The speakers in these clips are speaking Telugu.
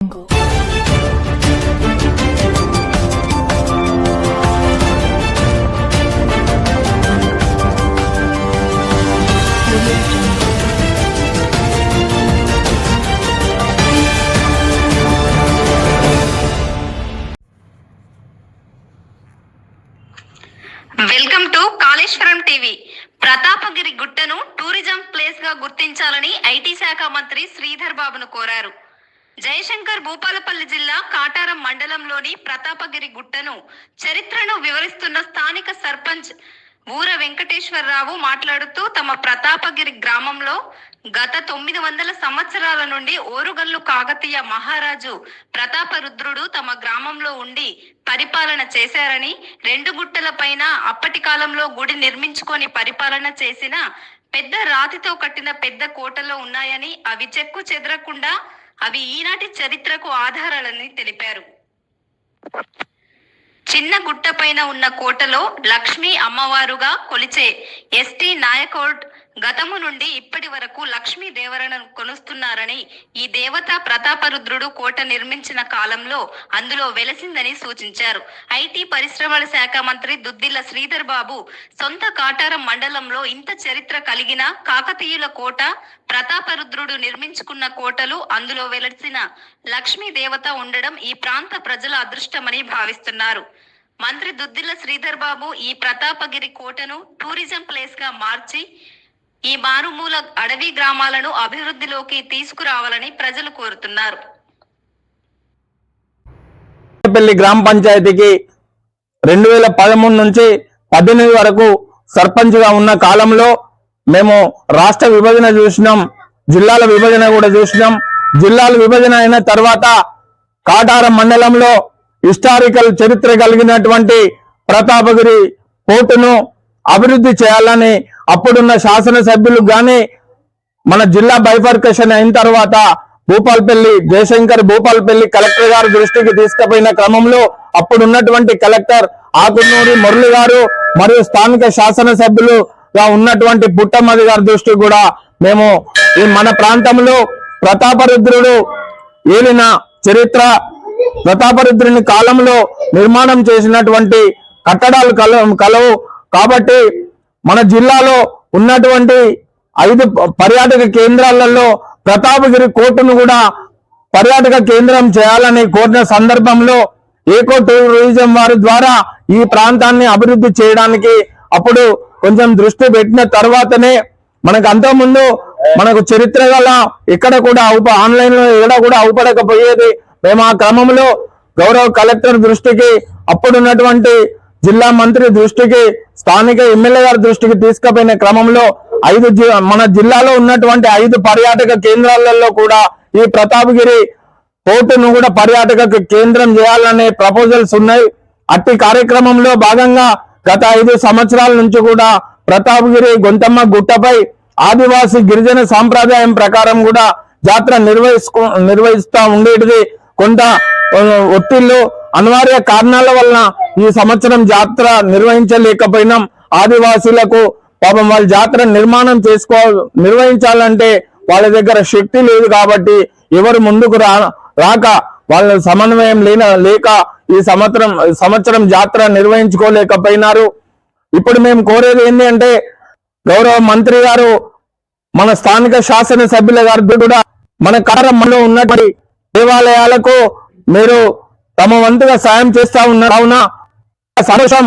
Welcome to Kaleshwaram TV. Pratapagiri గుట్టను టూరిజం ప్లేస్ గా గుర్తించాలని ఐటీ శాఖ మంత్రి శ్రీధర్ బాబును కోరారు. జయశంకర్ భూపాలపల్లి జిల్లా కాటారం మండలంలోని ప్రతాపగిరి గుట్టను చరిత్రను వివరిస్తున్న స్థానిక సర్పంచ్ ఊర వెంకటేశ్వరరావు మాట్లాడుతూ తమ ప్రతాపగిరి గ్రామంలో గత 900 సంవత్సరాల నుండి ఓరుగల్లు కాకతీయ మహారాజు ప్రతాపరుద్రుడు తమ గ్రామంలో ఉండి పరిపాలన చేశారని, 2 గుట్టల పైన అప్పటి కాలంలో గుడి నిర్మించుకొని పరిపాలన చేసిన పెద్ద రాతితో కట్టిన పెద్ద కోటలో ఉన్నాయని, అవి చెక్కు చెదరకుండా అవి ఈనాటి చరిత్రకు ఆధారాలని తెలిపారు. చిన్న గుట్ట పైన ఉన్న కోటలో లక్ష్మీ అమ్మవారుగా కొలిచే ఎస్టీ నాయకోడ్ గతము నుండి ఇప్పటి వరకు లక్ష్మీ దేవరను కొలుస్తున్నారని, ఈ దేవత ప్రతాపరుద్రుడు కోట నిర్మించిన కాలంలో అందులో వెలసిందని సూచించారు. ఐటీ పరిశ్రమల శాఖ మంత్రి దుద్దిల్ల శ్రీధర్ బాబు సొంత కాటారం మండలంలో ఇంత చరిత్ర కలిగిన కాకతీయుల కోట, ప్రతాపరుద్రుడు నిర్మించుకున్న కోటలు, అందులో వెలసిన లక్ష్మీ దేవత ఉండడం ఈ ప్రాంత ప్రజల అదృష్టమని భావిస్తున్నారు. మంత్రి దుద్దిల్ల శ్రీధర్ బాబు ఈ ప్రతాపగిరి కోటను టూరిజం ప్లేస్ గా మార్చి ఈ మారుమూల అడవి గ్రామాలను అభివృద్ధిలోకి తీసుకురావాలని ప్రజలు కోరుతున్నారు. గ్రామ పంచాయతీకి 2013 నుంచి 18 వరకు సర్పంచ్ గా ఉన్న కాలంలో మేము రాష్ట్ర విభజన చూసినాం, జిల్లాల విభజన కూడా చూసినాం. జిల్లాల విభజన అయిన తర్వాత కాటారం మండలంలో హిస్టారికల్ చరిత్ర కలిగినటువంటి ప్రతాపగిరి పోర్టును అభివృద్ధి చేయాలని అప్పుడున్న శాసనసభ్యులు గాని, మన జిల్లా బైఫర్కేషన్ అయిన తర్వాత జయశంకర్ భూపాలపల్లి కలెక్టర్ గారి దృష్టికి తీసుకుపోయిన క్రమంలో అప్పుడున్నటువంటి కలెక్టర్ ఆకునూరి మురళి గారు మరియు స్థానిక శాసనసభ్యులుగా ఉన్నటువంటి పుట్టమది గారి దృష్టికి కూడా మేము ఈ మన ప్రాంతంలో ప్రతాపరుద్రుడు ఏలిన చరిత్ర, ప్రతాపరుద్రుని కాలంలో నిర్మాణం చేసినటువంటి కట్టడాలు కలవు కాబట్టి మన జిల్లాలో ఉన్నటువంటి 5 పర్యాటక కేంద్రాలలో ప్రతాపగిరి కోటను కూడా పర్యాటక కేంద్రం చేయాలని కోరిన సందర్భంలో ఏకో టూరిజం వారి ద్వారా ఈ ప్రాంతాన్ని అభివృద్ధి చేయడానికి అప్పుడు కొంచెం దృష్టి పెట్టిన తర్వాతనే మనకు అంతకుముందు మనకు చరిత్ర గల ఎక్కడ కూడా ఆన్లైన్ లో ఎక్కడ కూడా అవుపడకపోయేది. మేము ఆ క్రమంలో గౌరవ కలెక్టర్ దృష్టికి, అప్పుడున్నటువంటి జిల్లా మంత్రి దృష్టికి, స్థానిక ఎమ్మెల్యే గారి దృష్టికి తీసుకుపోయిన క్రమంలో మన జిల్లాలో ఉన్నటువంటి 5 పర్యాటక కేంద్రాలలో కూడా ఈ ప్రతాపగిరి పోర్టును కూడా పర్యాటక కేంద్రం చేయాలనే ప్రపోజల్స్ ఉన్నాయి. అట్టి కార్యక్రమంలో భాగంగా గత 5 సంవత్సరాల నుంచి కూడా ప్రతాపగిరి గొంతమ్మ గుట్టపై ఆదివాసీ గిరిజన సాంప్రదాయం ప్రకారం కూడా జాతర నిర్వహిస్తా ఉండేటిది. కొంత ఒత్తిళ్లు, అనివార్య కారణాల వలన ఈ సంవత్సరం జాతర నిర్వహించలేకపోయినాం. ఆదివాసీలకు పాపం వాళ్ళ జాతర నిర్వహించాలంటే వాళ్ళ దగ్గర శక్తి లేదు కాబట్టి ఎవరు ముందుకు రాక వాళ్ళ సమన్వయం లేక ఈ సంవత్సరం జాతర నిర్వహించుకోలేకపోయినారు. ఇప్పుడు మేము కోరేది ఏంటి అంటే, గౌరవ మంత్రి గారు మన స్థానిక శాసనసభ్యుల గారు కూడా మన కారంలో ఉన్నటువంటి దేవాలయాలకు మీరు తమ వంతుగా సాయం చేస్తా ఉన్నారు. సరసం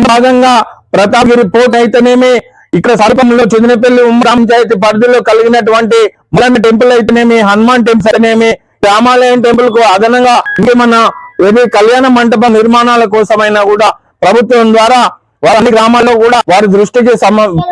భాగంగా ప్రతాపగిరి పోర్ట్ అయితేనేమి, ఇక్కడ సర్పంలో చెందినపల్లి పంచాయతీ పరిధిలో కలిగినటువంటి మలన్న టెంపుల్ అయితేనేమి, హనుమాన్ టెంపుల్ అయితేనేమి, రామాలయం టెంపుల్ కు అదనంగా ఇంకేమన్నా ఏది కళ్యాణ మంటపం నిర్మాణాల కోసమైనా కూడా ప్రభుత్వం ద్వారా వారి గ్రామాల్లో కూడా వారి దృష్టికి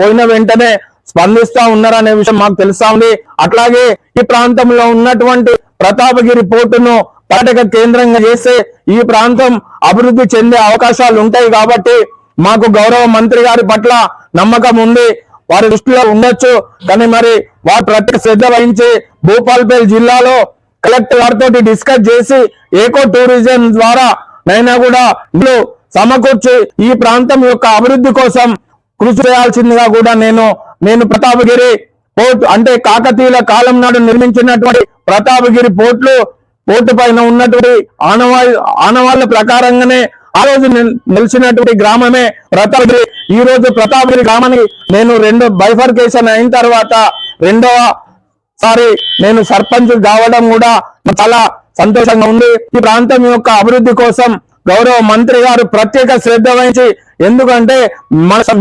పోయిన వెంటనే స్పందిస్తా ఉన్నారనే విషయం మాకు తెలుస్తా ఉంది. అట్లాగే ఈ ప్రాంతంలో ఉన్నటువంటి ప్రతాపగిరి పోర్టును పర్యాటక కేంద్రంగా చేస్తే ఈ ప్రాంతం అభివృద్ధి చెందే అవకాశాలు ఉంటాయి కాబట్టి మాకు గౌరవ మంత్రి గారి పట్ల నమ్మకం ఉంది. వారి దృష్టిలో ఉండొచ్చు, కానీ మరి వారు ప్రత్యేక శ్రద్ధ వహించి భూపాలపల్లి జిల్లాలో కలెక్టర్ గారితో డిస్కస్ చేసి ఏకో టూరిజం ద్వారా నైనా కూడా సమకూర్చి ఈ ప్రాంతం యొక్క అభివృద్ధి కోసం కృషి చేయాల్సిందిగా కూడా నేను ప్రతాపగిరి పోర్ట్ అంటే కాకతీయుల కాలం నాడు నిర్మించినటువంటి ప్రతాపగిరి పోర్ట్లు పోర్టు పైన ఉన్నటువంటి ఆనవాళ్ళ ప్రకారంగానే ఆ రోజు నిలిచినటువంటి గ్రామమే ప్రతాపగిరి. ఈ రోజు ప్రతాపగిరి గ్రామానికి నేను బైఫర్కేషన్ అయిన తర్వాత రెండవసారి నేను సర్పంచ్ కావడం కూడా చాలా సంతోషంగా ఉంది. ఈ ప్రాంతం యొక్క అభివృద్ధి కోసం గౌరవ మంత్రి గారు ప్రత్యేక శ్రద్ధ వహించి, ఎందుకంటే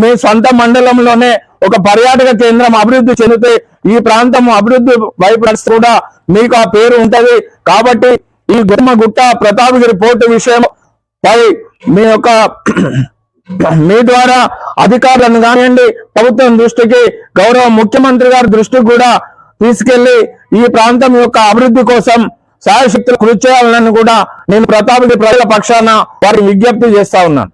మీ సొంత మండలంలోనే ఒక పర్యాటక కేంద్రం అభివృద్ధి చెందితే ఈ ప్రాంతం అభివృద్ధి వైపు కూడా మీకు ఆ పేరు ఉంటది. కాబట్టి ఈ గుట్ట ప్రతాపగిరి పోర్టు విషయం పై మీ ద్వారా అధికారులను కానివ్వండి, ప్రభుత్వం దృష్టికి, గౌరవ ముఖ్యమంత్రి గారి దృష్టికి కూడా తీసుకెళ్లి ఈ ప్రాంతం యొక్క అభివృద్ధి కోసం శాయశక్తులు కృషి చేయాలని కూడా నేను ప్రతాపగిరి ప్రజల పక్షాన వారికి విజ్ఞప్తి చేస్తా ఉన్నాను.